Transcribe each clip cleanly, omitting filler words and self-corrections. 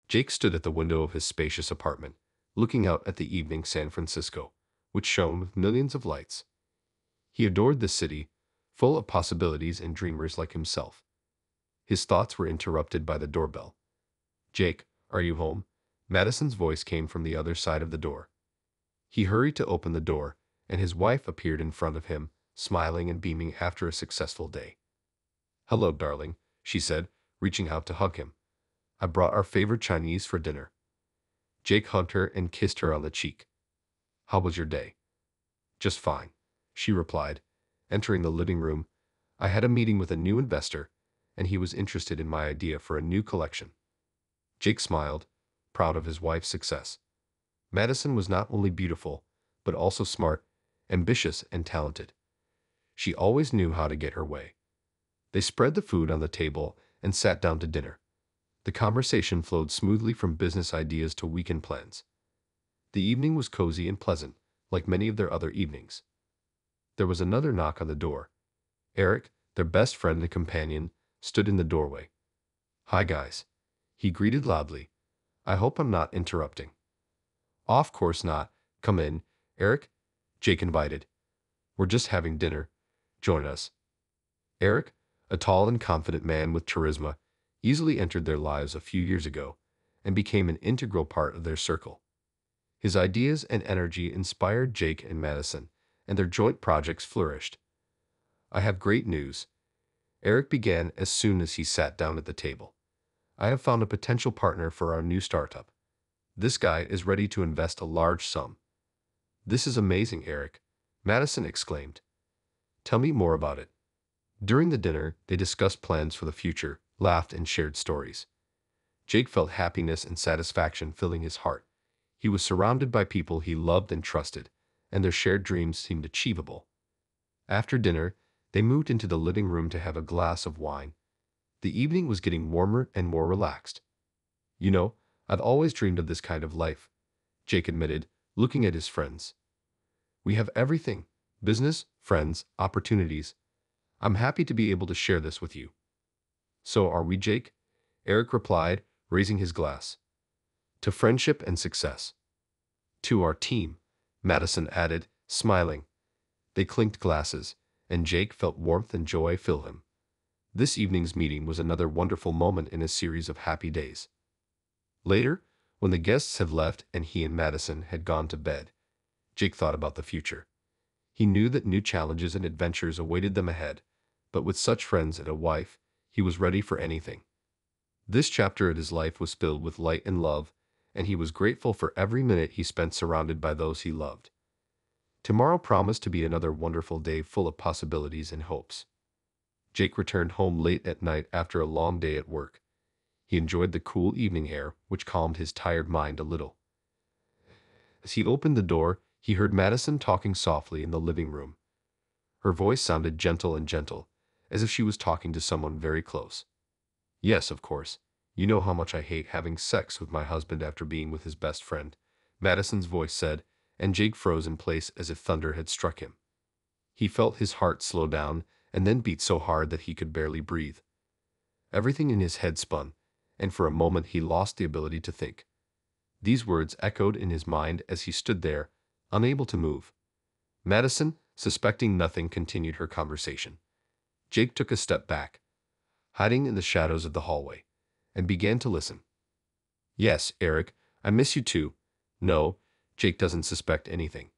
Jake stood at the window of his spacious apartment, looking out at the evening San Francisco, which shone with millions of lights. He adored the city, full of possibilities and dreamers like himself. His thoughts were interrupted by the doorbell. "Jake, are you home?" Madison's voice came from the other side of the door. He hurried to open the door, and his wife appeared in front of him, smiling and beaming after a successful day. "Hello, darling," she said, reaching out to hug him. "I brought our favorite Chinese for dinner." Jake hugged her and kissed her on the cheek. "How was your day?" "Just fine," she replied, entering the living room. "I had a meeting with a new investor, and he was interested in my idea for a new collection." Jake smiled, proud of his wife's success. Madison was not only beautiful, but also smart, ambitious, and talented. She always knew how to get her way. They spread the food on the table and sat down to dinner. The conversation flowed smoothly from business ideas to weekend plans. The evening was cozy and pleasant, like many of their other evenings. There was another knock on the door. Eric, their best friend and companion, stood in the doorway. "Hi, guys," he greeted loudly. "I hope I'm not interrupting." "Of course not. Come in, Eric," Jake invited. "We're just having dinner. Join us." Eric, a tall and confident man with charisma, easily entered their lives a few years ago and became an integral part of their circle. His ideas and energy inspired Jake and Madison, and their joint projects flourished. "I have great news," Eric began as soon as he sat down at the table. "I have found a potential partner for our new startup. This guy is ready to invest a large sum." "This is amazing, Eric," Madison exclaimed. "Tell me more about it." During the dinner, they discussed plans for the future, laughed, and shared stories. Jake felt happiness and satisfaction filling his heart. He was surrounded by people he loved and trusted, and their shared dreams seemed achievable. After dinner, they moved into the living room to have a glass of wine. The evening was getting warmer and more relaxed. "You know, I've always dreamed of this kind of life," Jake admitted, looking at his friends. "We have everything: business, friends, opportunities. I'm happy to be able to share this with you." "So are we, Jake," Eric replied, raising his glass. "To friendship and success." "To our team," Madison added, smiling. They clinked glasses, and Jake felt warmth and joy fill him. This evening's meeting was another wonderful moment in a series of happy days. Later, when the guests had left and he and Madison had gone to bed, Jake thought about the future. He knew that new challenges and adventures awaited them ahead, but with such friends and a wife, he was ready for anything. This chapter of his life was filled with light and love, and he was grateful for every minute he spent surrounded by those he loved. Tomorrow promised to be another wonderful day full of possibilities and hopes. Jake returned home late at night after a long day at work. He enjoyed the cool evening air, which calmed his tired mind a little. As he opened the door, he heard Madison talking softly in the living room. Her voice sounded gentle, as if she was talking to someone very close. "Yes, of course. You know how much I hate having sex with my husband after being with his best friend," Madison's voice said, and Jake froze in place as if thunder had struck him. He felt his heart slow down and then beat so hard that he could barely breathe. Everything in his head spun, and for a moment he lost the ability to think. These words echoed in his mind as he stood there, unable to move. Madison, suspecting nothing, continued her conversation. Jake took a step back, hiding in the shadows of the hallway, and began to listen. "Yes, Eric, I miss you too. No, Jake doesn't suspect anything.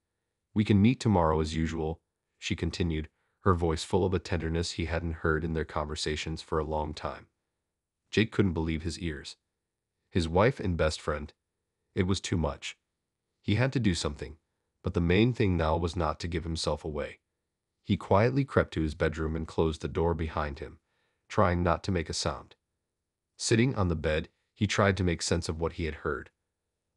We can meet tomorrow as usual," she continued, her voice full of a tenderness he hadn't heard in their conversations for a long time. Jake couldn't believe his ears. His wife and best friend. It was too much. He had to do something, but the main thing now was not to give himself away. He quietly crept to his bedroom and closed the door behind him, trying not to make a sound. Sitting on the bed, he tried to make sense of what he had heard.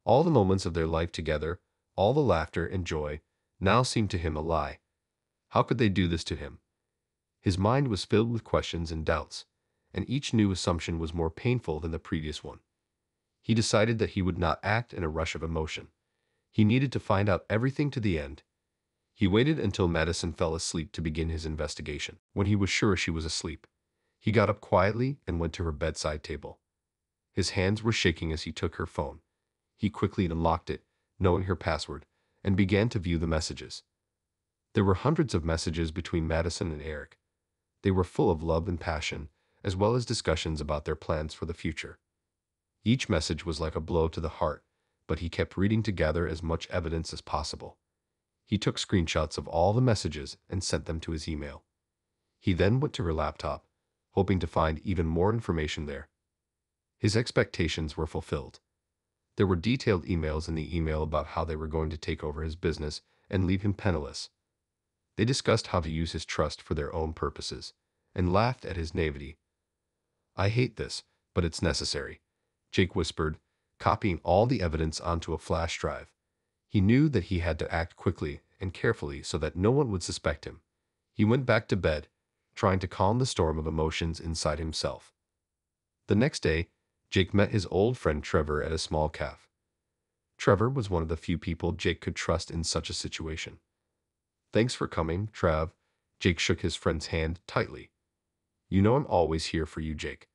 All the moments of their life together, all the laughter and joy, now seemed to him a lie. How could they do this to him? His mind was filled with questions and doubts, and each new assumption was more painful than the previous one. He decided that he would not act in a rush of emotion. He needed to find out everything to the end. He waited until Madison fell asleep to begin his investigation. When he was sure she was asleep, he got up quietly and went to her bedside table. His hands were shaking as he took her phone. He quickly unlocked it, knowing her password, and began to view the messages. There were hundreds of messages between Madison and Eric. They were full of love and passion, as well as discussions about their plans for the future. Each message was like a blow to the heart, but he kept reading to gather as much evidence as possible. He took screenshots of all the messages and sent them to his email. He then went to her laptop, hoping to find even more information there. His expectations were fulfilled. There were detailed emails in the email about how they were going to take over his business and leave him penniless. They discussed how to use his trust for their own purposes, and laughed at his naivety. "I hate this, but it's necessary," Jake whispered, copying all the evidence onto a flash drive. He knew that he had to act quickly and carefully so that no one would suspect him. He went back to bed, trying to calm the storm of emotions inside himself. The next day, Jake met his old friend Trevor at a small cafe. Trevor was one of the few people Jake could trust in such a situation. "Thanks for coming, Trav." Jake shook his friend's hand tightly. "You know I'm always here for you, Jake."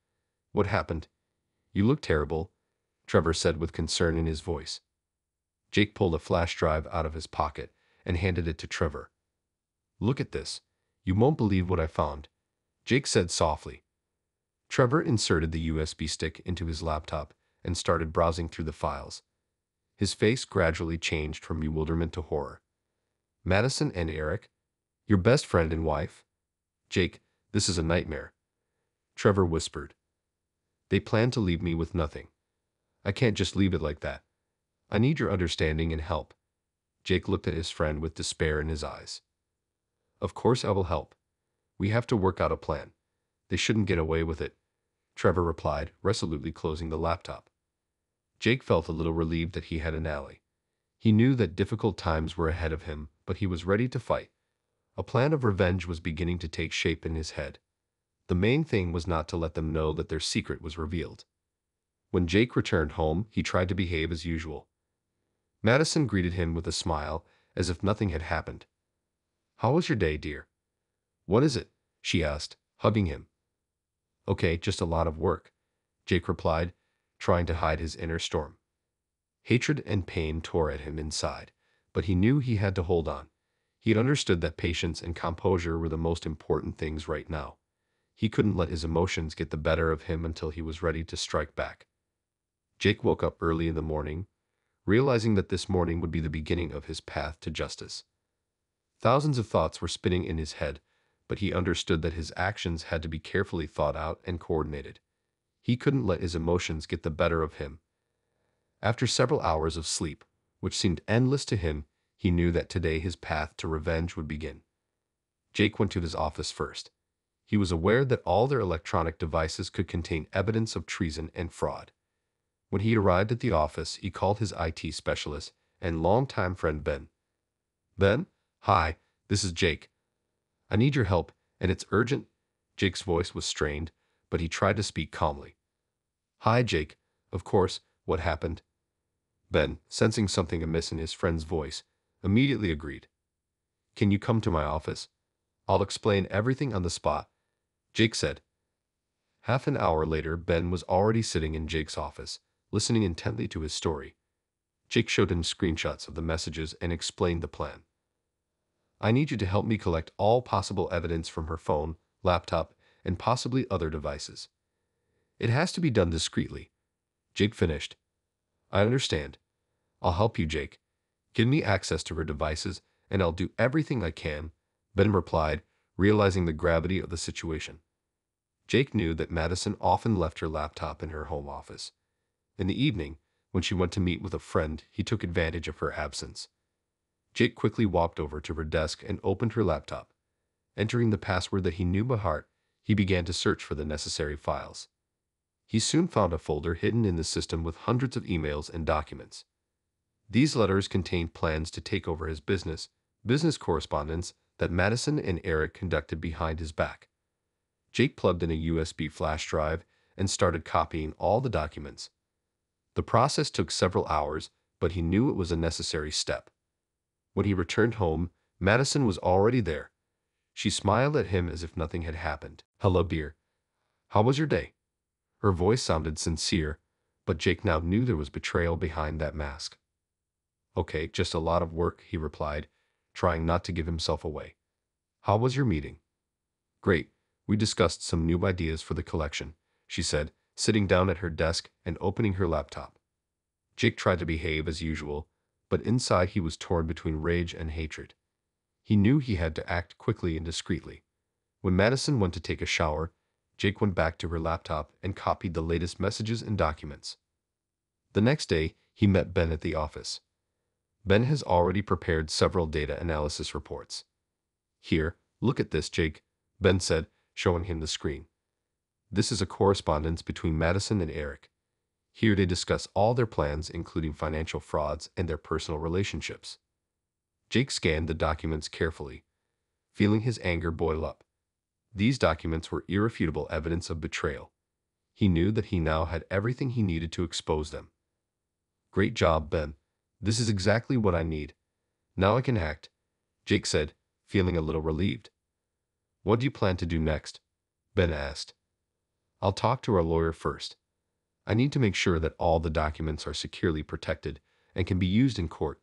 "What happened?" "You look terrible," Trevor said with concern in his voice. Jake pulled a flash drive out of his pocket and handed it to Trevor. "Look at this. You won't believe what I found," Jake said softly. Trevor inserted the USB stick into his laptop and started browsing through the files. His face gradually changed from bewilderment to horror. "Madison and Eric? Your best friend and wife?" "Jake, this is a nightmare," Trevor whispered. "They plan to leave me with nothing. I can't just leave it like that. I need your understanding and help." Jake looked at his friend with despair in his eyes. "Of course I will help. We have to work out a plan. They shouldn't get away with it," Trevor replied, resolutely closing the laptop. Jake felt a little relieved that he had an ally. He knew that difficult times were ahead of him, but he was ready to fight. A plan of revenge was beginning to take shape in his head. The main thing was not to let them know that their secret was revealed. When Jake returned home, he tried to behave as usual. Madison greeted him with a smile, as if nothing had happened. "How was your day, dear?" "What is it?" she asked, hugging him. "Okay, just a lot of work," Jake replied, trying to hide his inner storm. Hatred and pain tore at him inside, but he knew he had to hold on. He had understood that patience and composure were the most important things right now. He couldn't let his emotions get the better of him until he was ready to strike back. Jake woke up early in the morning, realizing that this morning would be the beginning of his path to justice. Thousands of thoughts were spinning in his head, but he understood that his actions had to be carefully thought out and coordinated. He couldn't let his emotions get the better of him. After several hours of sleep, which seemed endless to him, he knew that today his path to revenge would begin. Jake went to his office first. He was aware that all their electronic devices could contain evidence of treason and fraud. When he arrived at the office, he called his IT specialist and longtime friend Ben. "Ben? Hi, this is Jake. I need your help, and it's urgent." Jake's voice was strained, but he tried to speak calmly. "Hi, Jake. Of course, what happened?" Ben, sensing something amiss in his friend's voice, immediately agreed. "Can you come to my office? I'll explain everything on the spot," Jake said. Half an hour later, Ben was already sitting in Jake's office, listening intently to his story. Jake showed him screenshots of the messages and explained the plan. "I need you to help me collect all possible evidence from her phone, laptop, and possibly other devices. It has to be done discreetly," Jake finished. "I understand. I'll help you, Jake. Give me access to her devices, and I'll do everything I can," Ben replied, realizing the gravity of the situation. Jake knew that Madison often left her laptop in her home office. In the evening, when she went to meet with a friend, he took advantage of her absence. Jake quickly walked over to her desk and opened her laptop. Entering the password that he knew by heart, he began to search for the necessary files. He soon found a folder hidden in the system with hundreds of emails and documents. These letters contained plans to take over his business correspondence that Madison and Eric conducted behind his back. Jake plugged in a USB flash drive and started copying all the documents. The process took several hours, but he knew it was a necessary step. When he returned home, Madison was already there. She smiled at him as if nothing had happened. "Hello, dear. How was your day?" Her voice sounded sincere, But Jake now knew there was betrayal behind that mask. Okay, just a lot of work, he replied, trying not to give himself away. How was your meeting? Great. We discussed some new ideas for the collection, she said, sitting down at her desk and opening her laptop. Jake tried to behave as usual, but inside he was torn between rage and hatred. He knew he had to act quickly and discreetly. When Madison went to take a shower, Jake went back to her laptop and copied the latest messages and documents. The next day, he met Ben at the office. Ben has already prepared several data analysis reports. Here, look at this, Jake, Ben said, showing him the screen. This is a correspondence between Madison and Eric. Here they discuss all their plans, including financial frauds and their personal relationships. Jake scanned the documents carefully, feeling his anger boil up. These documents were irrefutable evidence of betrayal. He knew that he now had everything he needed to expose them. Great job, Ben. This is exactly what I need. Now I can act, Jake said, feeling a little relieved. What do you plan to do next? Ben asked. I'll talk to our lawyer first. I need to make sure that all the documents are securely protected and can be used in court,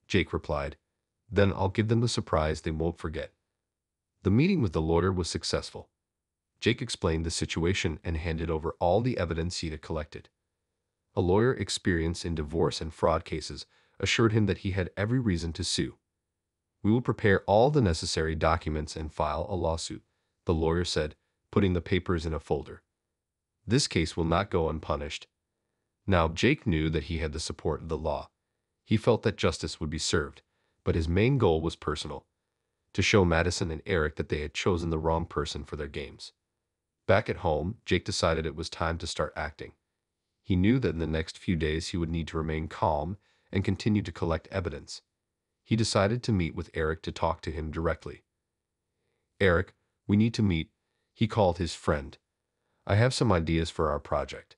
Jake replied. Then I'll give them the surprise they won't forget. The meeting with the lawyer was successful. Jake explained the situation and handed over all the evidence he had collected. A lawyer experienced in divorce and fraud cases assured him that he had every reason to sue. We will prepare all the necessary documents and file a lawsuit, the lawyer said, putting the papers in a folder. This case will not go unpunished. Now Jake knew that he had the support of the law. He felt that justice would be served, but his main goal was personal, to show Madison and Eric that they had chosen the wrong person for their games. Back at home, Jake decided it was time to start acting. He knew that in the next few days he would need to remain calm and continue to collect evidence. He decided to meet with Eric to talk to him directly. Eric, we need to meet, he called his friend. I have some ideas for our project.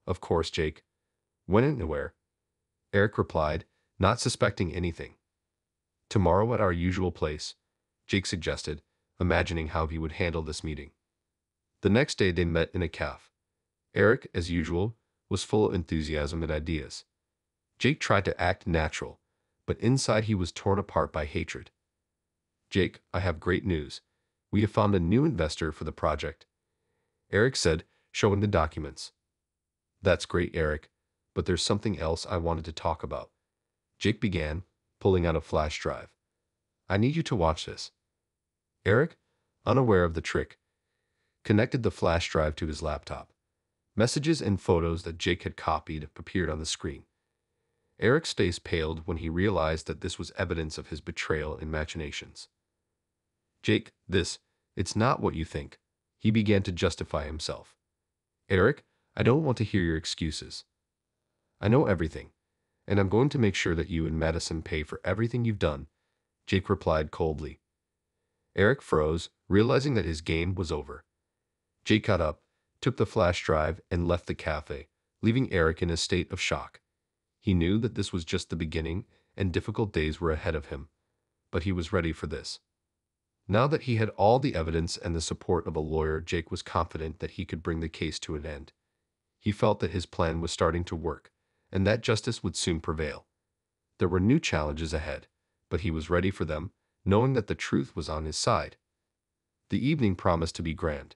Of course, Jake. When and where? Eric replied, not suspecting anything. Tomorrow at our usual place, Jake suggested, imagining how he would handle this meeting. The next day they met in a cafe. Eric, as usual, was full of enthusiasm and ideas. Jake tried to act natural, but inside he was torn apart by hatred. Jake, I have great news. We have found a new investor for the project, Eric said, showing the documents. That's great, Eric, but there's something else I wanted to talk about. Jake began, pulling out a flash drive. I need you to watch this. Eric, unaware of the trick, connected the flash drive to his laptop. Messages and photos that Jake had copied appeared on the screen. Eric's face paled when he realized that this was evidence of his betrayal and machinations. Jake, it's not what you think. He began to justify himself. Eric, I don't want to hear your excuses. I know everything, and I'm going to make sure that you and Madison pay for everything you've done, Jake replied coldly. Eric froze, realizing that his game was over. Jake got up, took the flash drive, and left the cafe, leaving Eric in a state of shock. He knew that this was just the beginning, and difficult days were ahead of him, but he was ready for this. Now that he had all the evidence and the support of a lawyer, Jake was confident that he could bring the case to an end. He felt that his plan was starting to work, and that justice would soon prevail. There were new challenges ahead, but he was ready for them, knowing that the truth was on his side. The evening promised to be grand.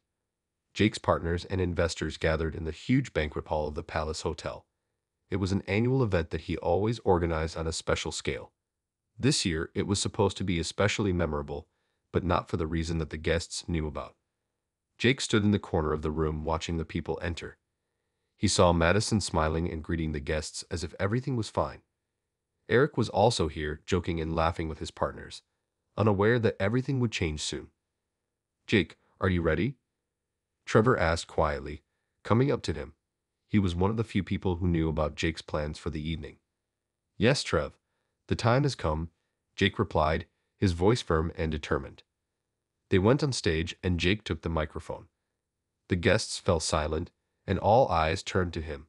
Jake's partners and investors gathered in the huge banquet hall of the Palace Hotel. It was an annual event that he always organized on a special scale. This year, it was supposed to be especially memorable, but not for the reason that the guests knew about. Jake stood in the corner of the room watching the people enter. He saw Madison smiling and greeting the guests as if everything was fine. Eric was also here, joking and laughing with his partners, unaware that everything would change soon. Jake, are you ready? Trevor asked quietly, coming up to him. He was one of the few people who knew about Jake's plans for the evening. Yes, Trev. The time has come, Jake replied, his voice firm and determined. They went on stage and Jake took the microphone. The guests fell silent, and all eyes turned to him.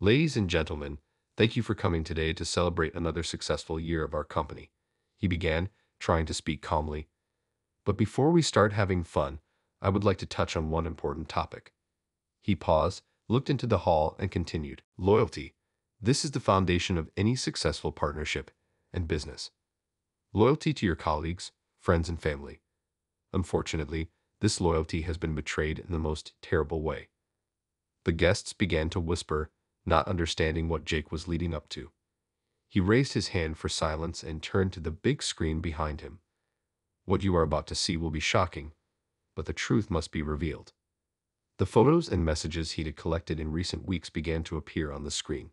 Ladies and gentlemen, thank you for coming today to celebrate another successful year of our company, he began, trying to speak calmly. But before we start having fun, I would like to touch on one important topic. He paused, looked into the hall and continued. Loyalty. This is the foundation of any successful partnership and business. Loyalty to your colleagues, friends, and family. Unfortunately, this loyalty has been betrayed in the most terrible way. The guests began to whisper, not understanding what Jake was leading up to. He raised his hand for silence and turned to the big screen behind him. What you are about to see will be shocking, but the truth must be revealed. The photos and messages he had collected in recent weeks began to appear on the screen.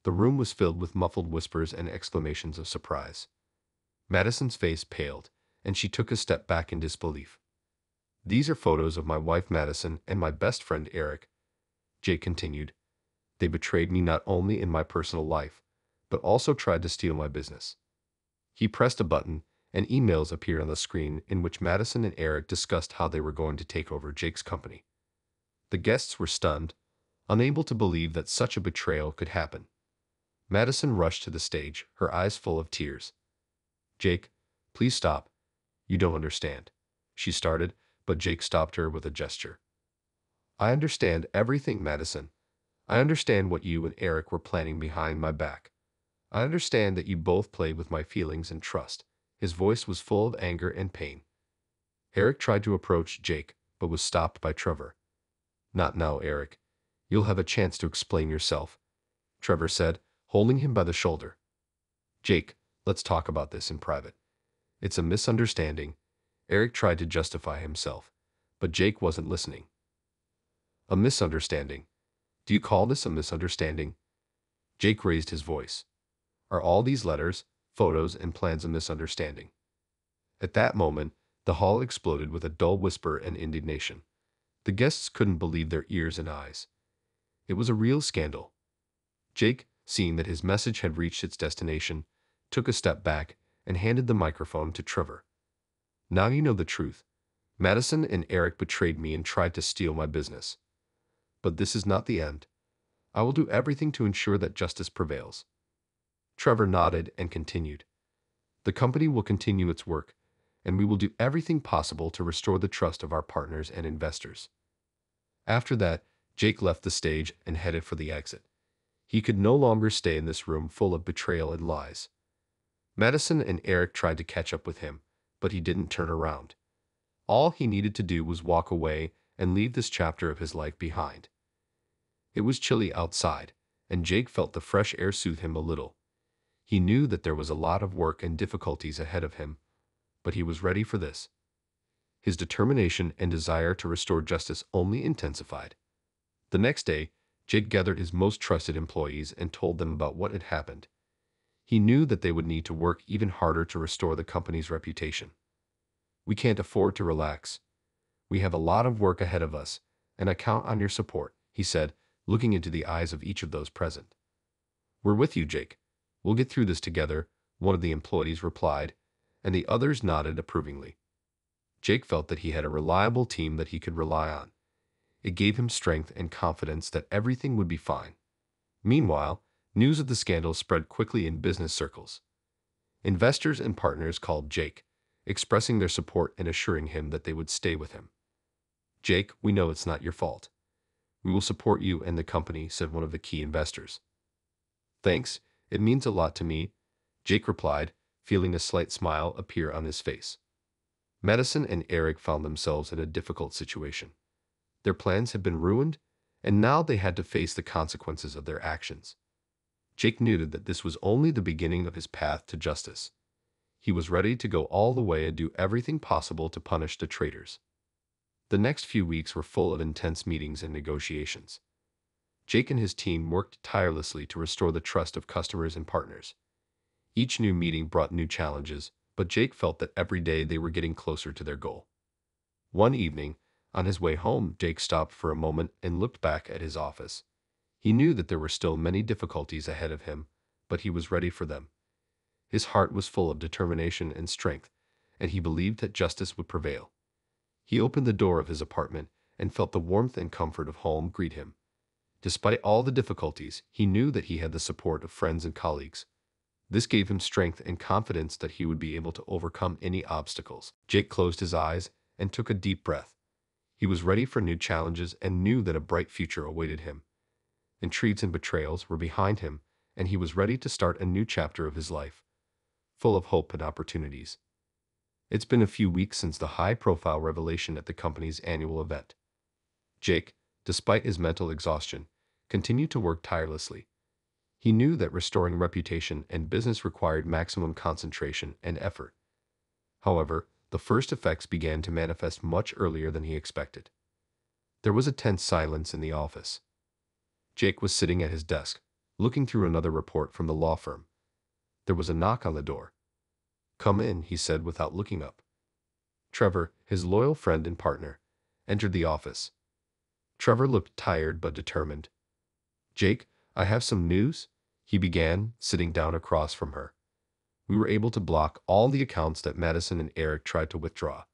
The room was filled with muffled whispers and exclamations of surprise. Madison's face paled, and she took a step back in disbelief. These are photos of my wife Madison and my best friend Eric, Jake continued. They betrayed me not only in my personal life, but also tried to steal my business. He pressed a button, and emails appeared on the screen in which Madison and Eric discussed how they were going to take over Jake's company. The guests were stunned, unable to believe that such a betrayal could happen. Madison rushed to the stage, her eyes full of tears. Jake, please stop. You don't understand. She started, but Jake stopped her with a gesture. I understand everything, Madison. I understand what you and Eric were planning behind my back. I understand that you both played with my feelings and trust. His voice was full of anger and pain. Eric tried to approach Jake, but was stopped by Trevor. Not now, Eric. You'll have a chance to explain yourself, Trevor said, holding him by the shoulder. Jake, let's talk about this in private. It's a misunderstanding. Eric tried to justify himself, but Jake wasn't listening. A misunderstanding? Do you call this a misunderstanding? Jake raised his voice. Are all these letters, photos, and plans a misunderstanding? At that moment, the hall exploded with a dull whisper and indignation. The guests couldn't believe their ears and eyes. It was a real scandal. Jake, seeing that his message had reached its destination, took a step back and handed the microphone to Trevor. Now you know the truth. Madison and Eric betrayed me and tried to steal my business. But this is not the end. I will do everything to ensure that justice prevails. Trevor nodded and continued. The company will continue its work, and we will do everything possible to restore the trust of our partners and investors. After that, Jake left the stage and headed for the exit. He could no longer stay in this room full of betrayal and lies. Madison and Eric tried to catch up with him, but he didn't turn around. All he needed to do was walk away and leave this chapter of his life behind. It was chilly outside, and Jake felt the fresh air soothe him a little. He knew that there was a lot of work and difficulties ahead of him, but he was ready for this. His determination and desire to restore justice only intensified. The next day, Jake gathered his most trusted employees and told them about what had happened. He knew that they would need to work even harder to restore the company's reputation. We can't afford to relax. We have a lot of work ahead of us, and I count on your support, he said, looking into the eyes of each of those present. We're with you, Jake. We'll get through this together, one of the employees replied, and the others nodded approvingly. Jake felt that he had a reliable team that he could rely on. It gave him strength and confidence that everything would be fine. Meanwhile, news of the scandal spread quickly in business circles. Investors and partners called Jake, expressing their support and assuring him that they would stay with him. Jake, we know it's not your fault. We will support you and the company, said one of the key investors. Thanks, it means a lot to me, Jake replied, feeling a slight smile appear on his face. Madison and Eric found themselves in a difficult situation. Their plans had been ruined, and now they had to face the consequences of their actions. Jake knew that this was only the beginning of his path to justice. He was ready to go all the way and do everything possible to punish the traitors. The next few weeks were full of intense meetings and negotiations. Jake and his team worked tirelessly to restore the trust of customers and partners. Each new meeting brought new challenges, but Jake felt that every day they were getting closer to their goal. One evening, on his way home, Jake stopped for a moment and looked back at his office. He knew that there were still many difficulties ahead of him, but he was ready for them. His heart was full of determination and strength, and he believed that justice would prevail. He opened the door of his apartment and felt the warmth and comfort of home greet him. Despite all the difficulties, he knew that he had the support of friends and colleagues. This gave him strength and confidence that he would be able to overcome any obstacles. Jake closed his eyes and took a deep breath. He was ready for new challenges and knew that a bright future awaited him. Intrigues and betrayals were behind him, and he was ready to start a new chapter of his life, full of hope and opportunities. It's been a few weeks since the high-profile revelation at the company's annual event. Jake, despite his mental exhaustion, continued to work tirelessly. He knew that restoring reputation and business required maximum concentration and effort. However, the first effects began to manifest much earlier than he expected. There was a tense silence in the office. Jake was sitting at his desk, looking through another report from the law firm. There was a knock on the door. "Come in," he said without looking up. Trevor, his loyal friend and partner, entered the office. Trevor looked tired but determined. "Jake, I have some news," he began, sitting down across from her. "We were able to block all the accounts that Madison and Eric tried to withdraw.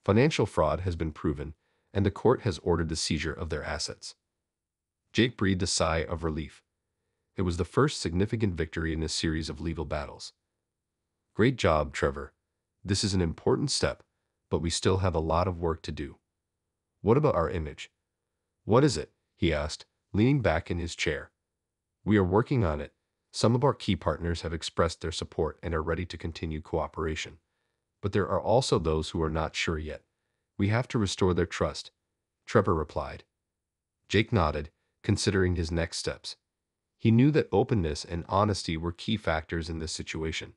Financial fraud has been proven, and the court has ordered the seizure of their assets." Jake breathed a sigh of relief. It was the first significant victory in a series of legal battles. "Great job, Trevor. This is an important step, but we still have a lot of work to do." "What about our image?" "What is it?" he asked, leaning back in his chair. "We are working on it. Some of our key partners have expressed their support and are ready to continue cooperation. But there are also those who are not sure yet. We have to restore their trust," Trevor replied. Jake nodded, considering his next steps. He knew that openness and honesty were key factors in this situation.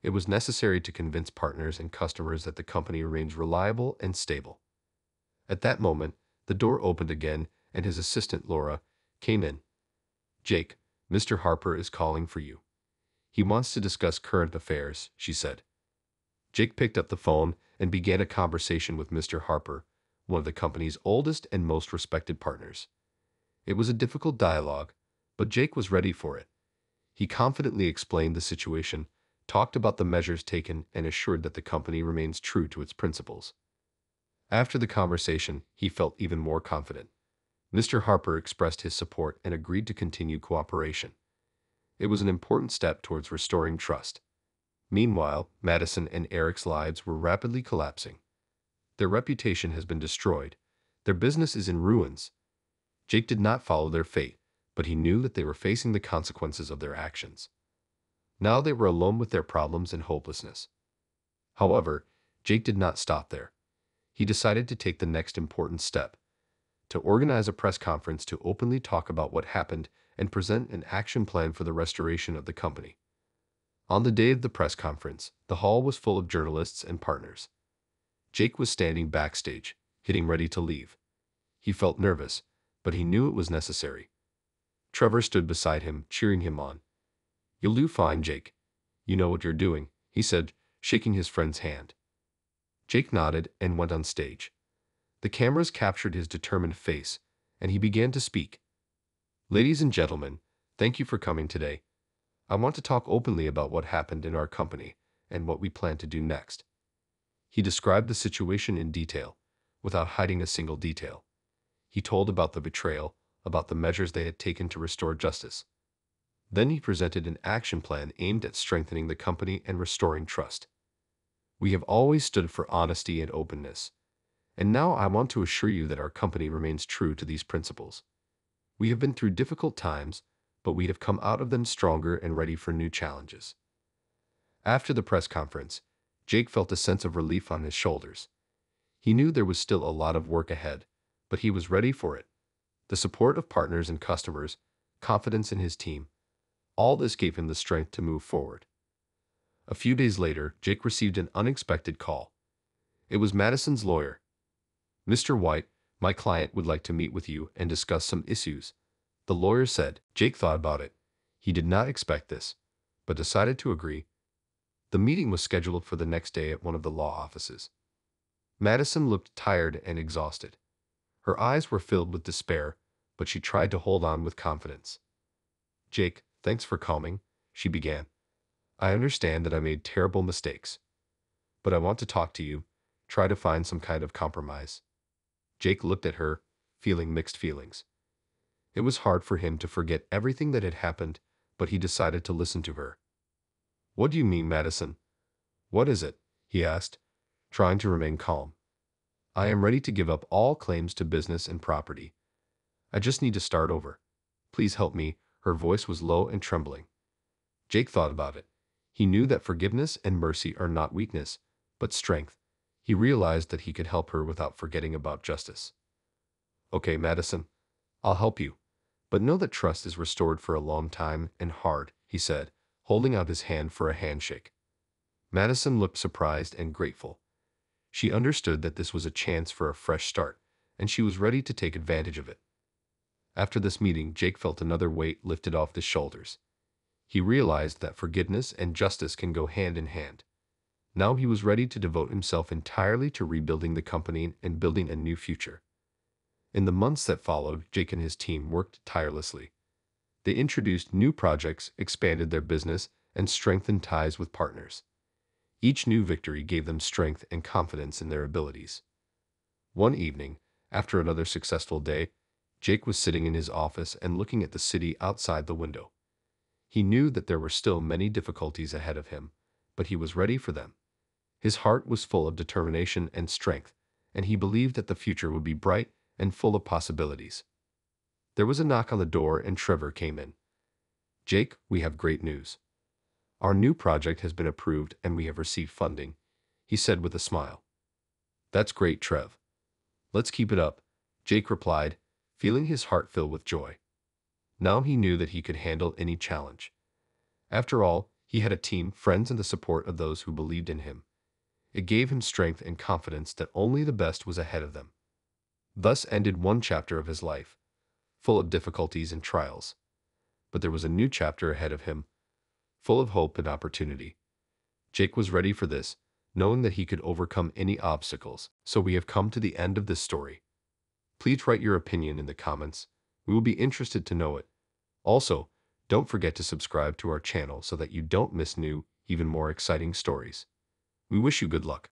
It was necessary to convince partners and customers that the company remains reliable and stable. At that moment, the door opened again, and his assistant, Laura, came in. "Jake, Mr. Harper is calling for you. He wants to discuss current affairs," she said. Jake picked up the phone and began a conversation with Mr. Harper, one of the company's oldest and most respected partners. It was a difficult dialogue, but Jake was ready for it. He confidently explained the situation, talked about the measures taken, and assured that the company remains true to its principles. After the conversation, he felt even more confident. Mr. Harper expressed his support and agreed to continue cooperation. It was an important step towards restoring trust. Meanwhile, Madison and Eric's lives were rapidly collapsing. Their reputation has been destroyed. Their business is in ruins. Jake did not follow their fate, but he knew that they were facing the consequences of their actions. Now they were alone with their problems and hopelessness. However, Jake did not stop there. He decided to take the next important step, to organize a press conference to openly talk about what happened and present an action plan for the restoration of the company. On the day of the press conference, the hall was full of journalists and partners. Jake was standing backstage, getting ready to leave. He felt nervous, but he knew it was necessary. Trevor stood beside him, cheering him on. "You'll do fine, Jake. You know what you're doing," he said, shaking his friend's hand. Jake nodded and went on stage. The cameras captured his determined face, and he began to speak. "Ladies and gentlemen, thank you for coming today. I want to talk openly about what happened in our company and what we plan to do next." He described the situation in detail, without hiding a single detail. He told about the betrayal, about the measures they had taken to restore justice. Then he presented an action plan aimed at strengthening the company and restoring trust. "We have always stood for honesty and openness, and now I want to assure you that our company remains true to these principles. We have been through difficult times, but we have come out of them stronger and ready for new challenges." After the press conference, Jake felt a sense of relief on his shoulders. He knew there was still a lot of work ahead, but he was ready for it. The support of partners and customers, confidence in his team, all this gave him the strength to move forward. A few days later, Jake received an unexpected call. It was Madison's lawyer. "Mr. White, my client would like to meet with you and discuss some issues," the lawyer said. Jake thought about it. He did not expect this, but decided to agree. The meeting was scheduled for the next day at one of the law offices. Madison looked tired and exhausted. Her eyes were filled with despair, but she tried to hold on with confidence. "Jake, thanks for coming," she began. "I understand that I made terrible mistakes, but I want to talk to you, try to find some kind of compromise." Jake looked at her, feeling mixed feelings. It was hard for him to forget everything that had happened, but he decided to listen to her. "What do you mean, Madison? What is it?" he asked, trying to remain calm. I am ready to give up all claims to business and property. I just need to start over. Please help me." Her voice was low and trembling. Jake thought about it. He knew that forgiveness and mercy are not weakness, but strength. He realized that he could help her without forgetting about justice. "Okay, Madison, I'll help you. But know that trust is restored for a long time and hard," he said, holding out his hand for a handshake. Madison looked surprised and grateful. She understood that this was a chance for a fresh start, and she was ready to take advantage of it. After this meeting, Jake felt another weight lifted off his shoulders. He realized that forgiveness and justice can go hand in hand. Now he was ready to devote himself entirely to rebuilding the company and building a new future. In the months that followed, Jake and his team worked tirelessly. They introduced new projects, expanded their business, and strengthened ties with partners. Each new victory gave them strength and confidence in their abilities. One evening, after another successful day, Jake was sitting in his office and looking at the city outside the window. He knew that there were still many difficulties ahead of him, but he was ready for them. His heart was full of determination and strength, and he believed that the future would be bright and full of possibilities. There was a knock on the door and Trevor came in. "Jake, we have great news. Our new project has been approved and we have received funding," he said with a smile. "That's great, Trev. Let's keep it up," Jake replied, feeling his heart fill with joy. Now he knew that he could handle any challenge. After all, he had a team, friends, and the support of those who believed in him. It gave him strength and confidence that only the best was ahead of them. Thus ended one chapter of his life, full of difficulties and trials. But there was a new chapter ahead of him, full of hope and opportunity. Jake was ready for this, knowing that he could overcome any obstacles. So we have come to the end of this story. Please write your opinion in the comments. We will be interested to know it. Also, don't forget to subscribe to our channel so that you don't miss new, even more exciting stories. We wish you good luck.